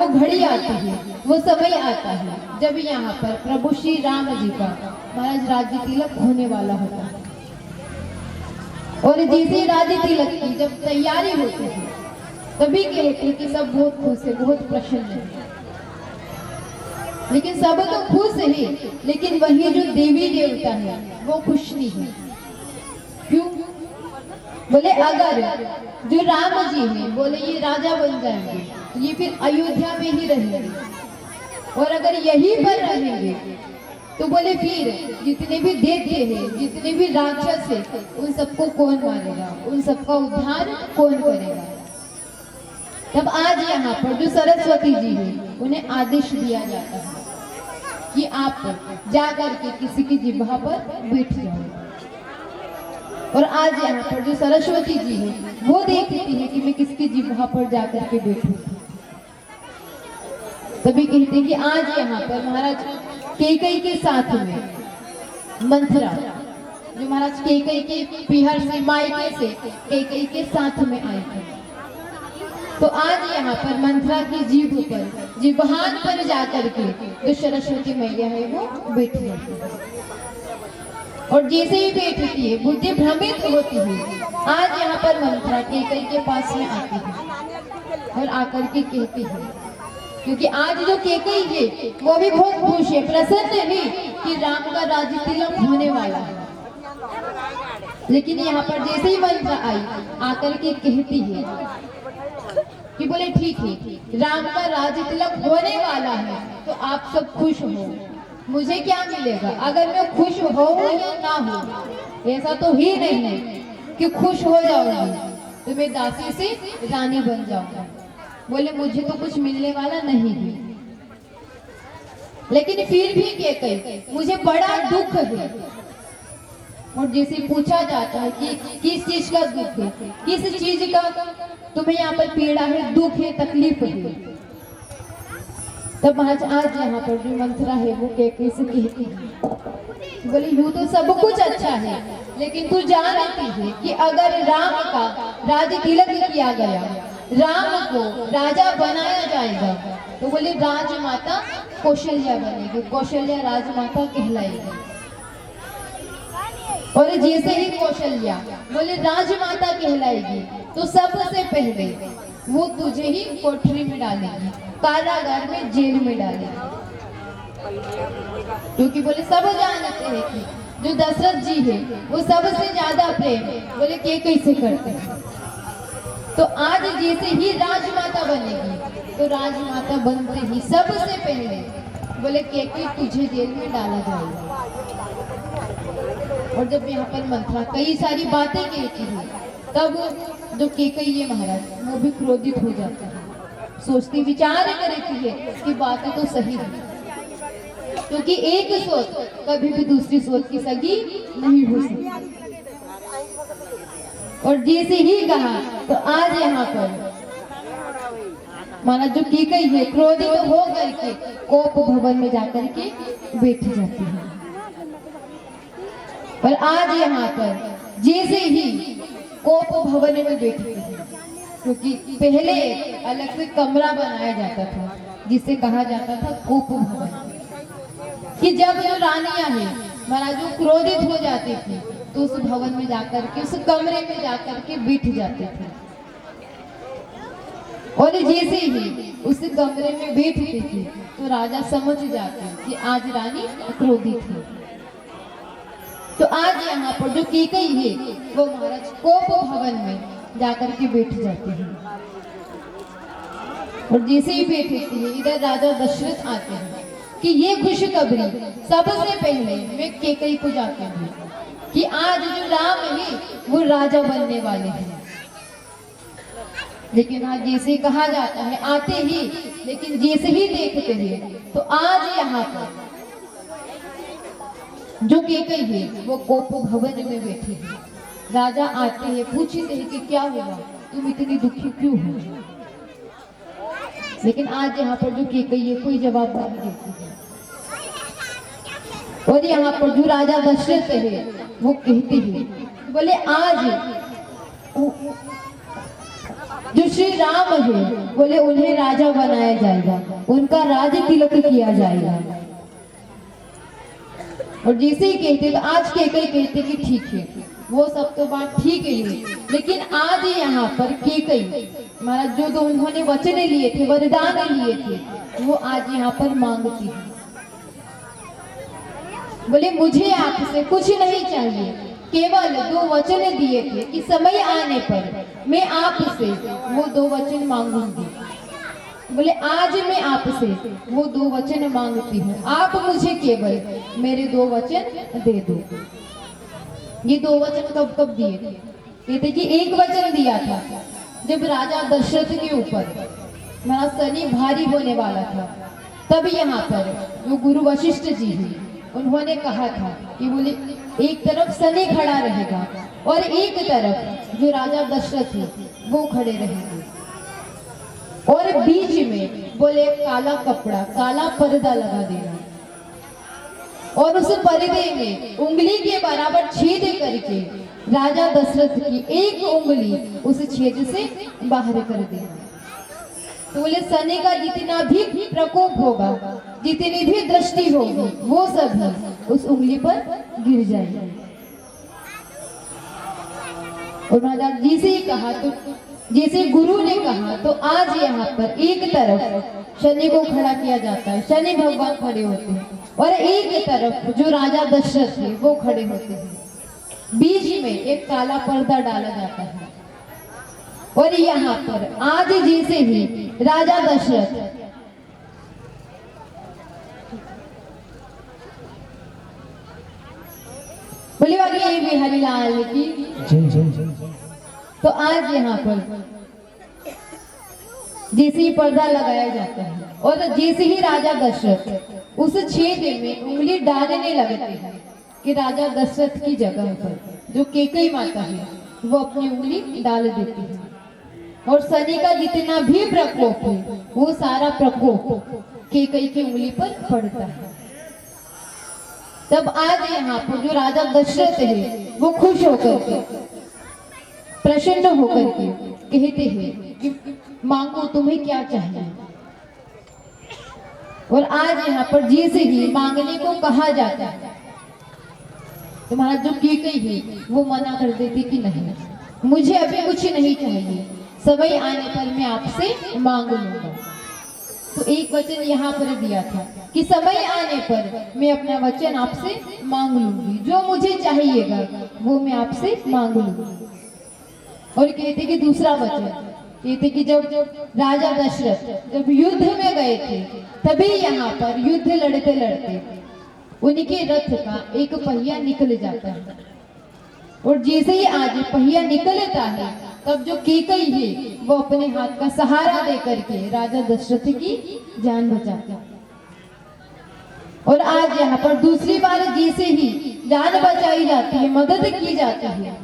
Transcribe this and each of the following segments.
वो घड़ी आती है, वो समय आता है जब यहाँ पर प्रभु श्री राम जी का महाराज राज्य तिलक होने वाला होता है। और जैसे राज्य तिलक की जब तैयारी होती है तभी कहते हैं कि सब बहुत खुश है, बहुत प्रसन्न है। लेकिन सब तो खुश है, लेकिन वही जो देवी देवता है वो खुश नहीं है। क्यों? बोले अगर जो राम जी है बोले ये राजा बन जाएंगे, ये फिर अयोध्या में ही रहेंगे, और अगर यहीं पर रहेंगे तो बोले फिर जितने भी दैत्य हैं, जितने भी राक्षस है, उन सबको कौन मारेगा, उन सबका उद्धार कौन करेगा। तब आज यहाँ पर जो सरस्वती जी है उन्हें आदेश दिया जाता है कि आप जा करके किसी की जिह्वा पर बैठ जाओ। और आज यहाँ पर जो सरस्वती जी है वो देखती है कि मैं किसकी जिह्वा पर जाकर के बैठूं। तभी कहते हैं कि आज यहाँ पर महाराज कैकेयी के साथ में मंथरा, जो महाराज कैकेयी के पीहर से मायके से कैकेयी के साथ में आए थे, तो आज यहाँ पर मंथरा की जीभ पर, जिह्वान पर जाकर के जो सरस्वती मैया है वो बैठ जाती है। और जैसे ही बैठती है बुद्धि भ्रमित होती है। आज यहाँ पर मंथरा कैकेयी के पास में आती है और आकर के कहती है, क्योंकि आज जो कैकेयी है वो भी बहुत खुश है, प्रसन्न है कि राम का राज्य तिलक होने वाला है। लेकिन यहाँ पर जैसे ही मंथरा आई आकर के कहती है कि बोले ठीक है, राम का राज्य तिलक होने वाला है तो आप सब खुश हो, मुझे क्या मिलेगा अगर मैं खुश हो या ना हो। ऐसा तो ही नहीं है कि खुश हो जाऊंगी तो मैं दासी से रानी बन जाऊंगा। बोले मुझे तो कुछ मिलने वाला नहीं है, लेकिन फिर भी कैकेयी मुझे बड़ा दुख है। और जैसे पूछा जाता है कि किस चीज का दुख है, किस चीज का तुम्हें यहाँ पर पीड़ा है, दुख है, तकलीफ है। तब आज यहाँ पर जो मंथरा है वो कैकेयी से कहती है, बोले यूं तो सब कुछ अच्छा है, लेकिन तू जानती है कि अगर राम का राज्य तिलक किया गया, राम को राजा बनाया जाएगा, तो बोले राजमाता कौशल्या बनेगी, कौशल्या राजमाता कहलाएगी। और जैसे ही कौशल्या बोले राजमाता कहलाएगी तो सबसे पहले वो तुझे ही कोठरी में डालेगी, कारागार में, जेल में डालेगी। क्योंकि बोले सब जानते हैं कि जो दशरथ जी है वो सबसे ज्यादा प्रेम बोले कैकेयी से करते हैं। तो आज जैसे ही राजमाता बनेगी तो राजमाता बनते ही सबसे पहले बोले कैकेयी तुझे जेल में डाला जाएगा। और जब यहाँ पर मंथरा कई सारी बातें कहती है तब जो कैकेयी है महाराज वो भी क्रोधित हो जाता है, सोचती विचार करती है कि बातें तो सही है, क्योंकि एक सोच कभी भी दूसरी सोच की सगी नहीं हो सकती। और जैसे ही कहा तो आज यहाँ पर महाराज जो कैकेयी है क्रोधित हो करके कोप भवन में जाकर के बैठ जाती है। पर आज यहाँ पर जैसे ही कोप भवन में बैठती है, क्योंकि पहले अलग से कमरा बनाया जाता था जिसे कहा जाता था कोप भवन, कि जब जो रानियां हैं महाराज जो क्रोधित हो जाती थी तो उस भवन में जाकर के, उस कमरे में जाकर के बैठ जाते थे। और जैसे ही उस कमरे में बैठती थी तो राजा समझ जाते कि आज रानी क्रोधित है। तो आज यहाँ पर जो कैकेयी है वो महाराज कोप भवन में जाकर के बैठ जाती है। और जैसे ही बैठती है इधर राजा दशरथ आते हैं कि ये खुशखबरी सबसे पहले मैं कैकेयी को जाती हूँ कि आज जो राम है वो राजा बनने वाले हैं। लेकिन आज जैसे कहा जाता है आते ही, लेकिन जैसे ही देखते हैं तो आज यहाँ पर जो कैकेयी है वो कोप भवन में बैठी है। राजा आते हैं, पूछते हैं कि क्या हुआ, तुम इतनी दुखी क्यों हो। लेकिन आज यहाँ पर जो कैकेयी है कोई जवाब नहीं देती है। और यहाँ पर जो राजा दशरथ है वो कहती है, बोले आज जो श्री राम है बोले उन्हें राजा बनाया जाएगा, उनका राज तिलक किया जाएगा। और जैसे ही कहते तो आज केकई कहते कि ठीक है, वो सब तो बात ठीक है, लेकिन आज यहाँ पर केकई महाराज जो दो उन्होंने वचन लिए थे, वरदान लिए थे, वो आज यहाँ पर मांगती है। बोले मुझे आपसे कुछ नहीं चाहिए, केवल दो वचन दिए थे कि समय आने पर मैं आपसे वो दो वचन मांगूंगी। बोले आज मैं आपसे वो दो वचन मांगती हूँ, आप मुझे केवल मेरे दो वचन दे दो। ये दो वचन कब कब दिए थे? कहते कि एक वचन दिया था जब राजा दशरथ के ऊपर महाराज शनि भारी होने वाला था, तब यहाँ पर जो गुरु वशिष्ठ जी हैं उन्होंने कहा था कि बोले एक तरफ शनि खड़ा रहेगा और एक तरफ जो राजा दशरथ है वो खड़े रहेंगे, और बीच में बोले काला कपड़ा, काला पर्दा लगा देना, और उस पर्दे में उंगली के बराबर छेद करके राजा दशरथ की एक उंगली उस छेद से बाहर कर देना। तो बोले शनि का जितना भी प्रकोप होगा, जितनी भी दृष्टि होगी, वो सभी उस उंगली पर गिर जाएगी। और महाराज जी से ही कहा, तो जैसे गुरु ने कहा, तो आज यहाँ पर एक तरफ शनि को खड़ा किया जाता है, शनि भगवान खड़े होते हैं, और एक तरफ जो राजा दशरथ है वो खड़े होते हैं, बीच में एक काला पर्दा डाला जाता है। और यहाँ पर आज जैसे ही राजा दशरथ बोले ये बिहारी लाल की, तो आज यहाँ पर जैसे ही पर्दा लगाया जाता है और जैसे ही राजा दशरथ उस छेद में उंगली डालने लगते हैं कि राजा दशरथ की जगह पर जो केकई माता है वो अपनी उंगली डाल देती है, और शनि का जितना भी प्रकोप है वो सारा प्रकोप केकई की उंगली पर पड़ता है। तब आज यहाँ पर जो राजा दशरथ है वो खुश होकर के, प्रसन्न होकर के कहते हैं कि मांगो तुम्हें क्या चाहिए। और आज यहाँ पर जैसे ही मांगने को कहा जाता है, तुम्हारा जो केकई है वो मना कर देती कि नहीं, मुझे अभी कुछ नहीं चाहिए, समय आने पर मैं आपसे मांग लूंगा। तो एक वचन यहाँ पर दिया था कि समय आने पर मैं अपना वचन आपसे मांग लूंगी, जो मुझे चाहिएगा वो मैं आपसे मांग लूंगी। और कहते कि दूसरा वचन कहते कि जब राजा दशरथ जब युद्ध में गए थे, तभी यहाँ पर युद्ध लड़ते लड़ते उनके रथ का एक पहिया निकल जाता है, और जैसे ही आज पहिया निकलता है तब जो केकई है वो अपने हाथ का सहारा देकर के राजा दशरथ की जान बचाता है। और आज यहाँ पर दूसरी बार जैसे ही जान बचाई जाती है, मदद की जाती है,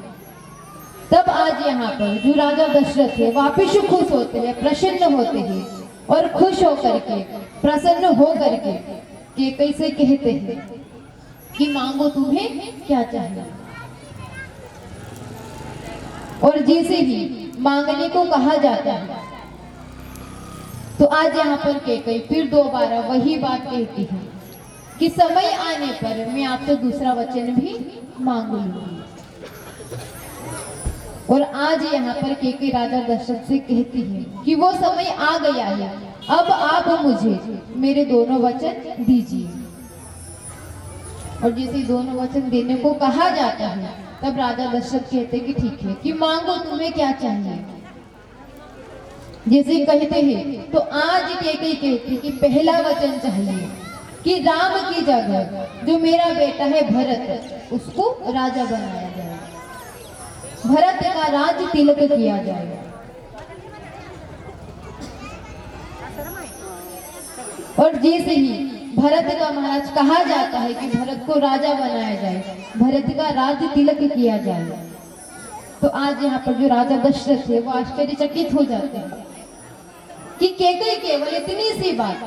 तब आज यहाँ पर जो राजा दशरथ है वापिस खुश होते हैं, प्रसन्न होते हैं, और खुश होकर के प्रसन्न होकर के केकई से कहते हैं कि मांगो तुम्हें क्या चाहिए। और जैसे ही मांगने को कहा जाता है, तो आज यहाँ पर केकई फिर दोबारा वही बात कहती है कि समय आने पर मैं आपसे दूसरा वचन भी मांग लूंगी। और आज यहाँ पर केकई राजा दशरथ से कहती है कि वो समय आ गया है, अब आप मुझे मेरे दोनों वचन दीजिए। और जैसे दोनों वचन देने को कहा जाता है, तब राजा दशरथ कहते कि ठीक है, कि मांगो तुम्हें क्या चाहिए। जैसे कहते हैं, तो आज केकई कहती कि पहला वचन चाहिए कि राम की जगह जो मेरा बेटा है भरत, उसको राजा बनाया जाए, भरत का राज तिलक किया जाए। और जैसे ही भरत का महाराज कहा जाता है कि भरत को राजा बनाया जाए, भरत का राज तिलक किया जाए, तो आज यहाँ पर जो राजा दशरथ है वो आश्चर्यचकित हो जाते हैं कि केकई केवल इतनी सी बात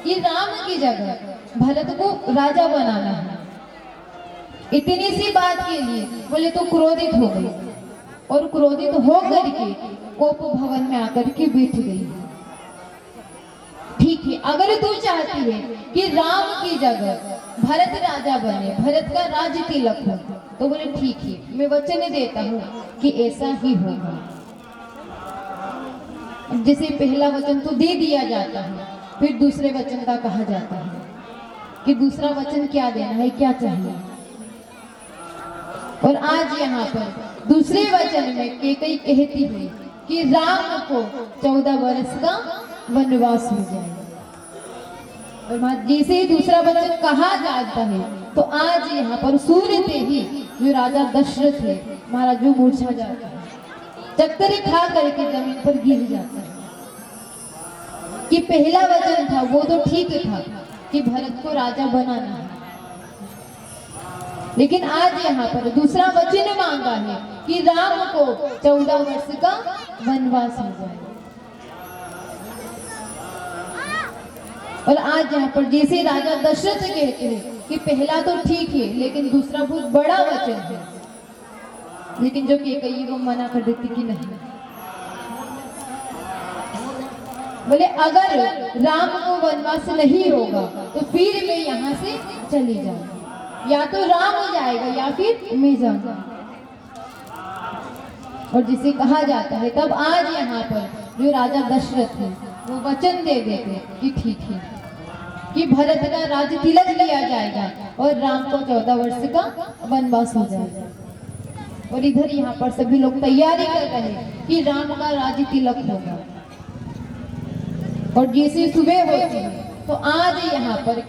कि राम की जगह भरत को राजा बनाना है, इतनी सी बात के लिए बोले तो क्रोधित हो गई। और क्रोधित हो करके कोप भवन में आकर के बैठ गई। ठीक है, अगर तू चाहती है कि राम की जगह भरत राजा बने, भरत का राज तिलक हो, तो बोले ठीक है, मैं वचन देता हूँ कि ऐसा ही होगा। जैसे पहला वचन तो दे दिया जाता है, फिर दूसरे वचन का कहा जाता है कि दूसरा वचन क्या देना है, क्या चाहिए। और आज यहाँ पर दूसरे वचन में कैकेयी कहती है कि राम को 14 वर्ष का वनवास हो जाए। और जैसे ही दूसरा वचन कहा जाता है तो आज यहाँ पर सुनते ही जो राजा दशरथ है महाराज जो मूर्छा जाता है, चक्कर खा करके जमीन पर गिर जाता है। कि पहला वचन था वो तो ठीक था कि भरत को राजा बनाना है, लेकिन आज यहाँ पर दूसरा वचन मांगा है कि राम को 14 वर्ष का वनवास हो जाए। और आज यहाँ पर जैसे राजा दशरथ कहते हैं कि पहला तो ठीक है लेकिन दूसरा बहुत बड़ा वचन है, लेकिन जो कैकेयी वो मना कर देती कि नहीं, बोले अगर राम को वनवास नहीं होगा तो फिर मैं यहाँ से चली जाऊंगी, या तो राम जाएगा या फिर मैं जाऊंगा। और जिसे कहा जाता है तब आज यहाँ पर जो राजा दशरथ है वो वचन दे देते कि ठीक है कि भरत का राज तिलक लिया जाएगा और राम को 14 वर्ष का वनवास हो जाएगा। और इधर यहाँ पर सभी लोग तैयारी कर रहे हैं कि राम का राज तिलक होगा। और जैसे सुबह होती है तो आज यहाँ पर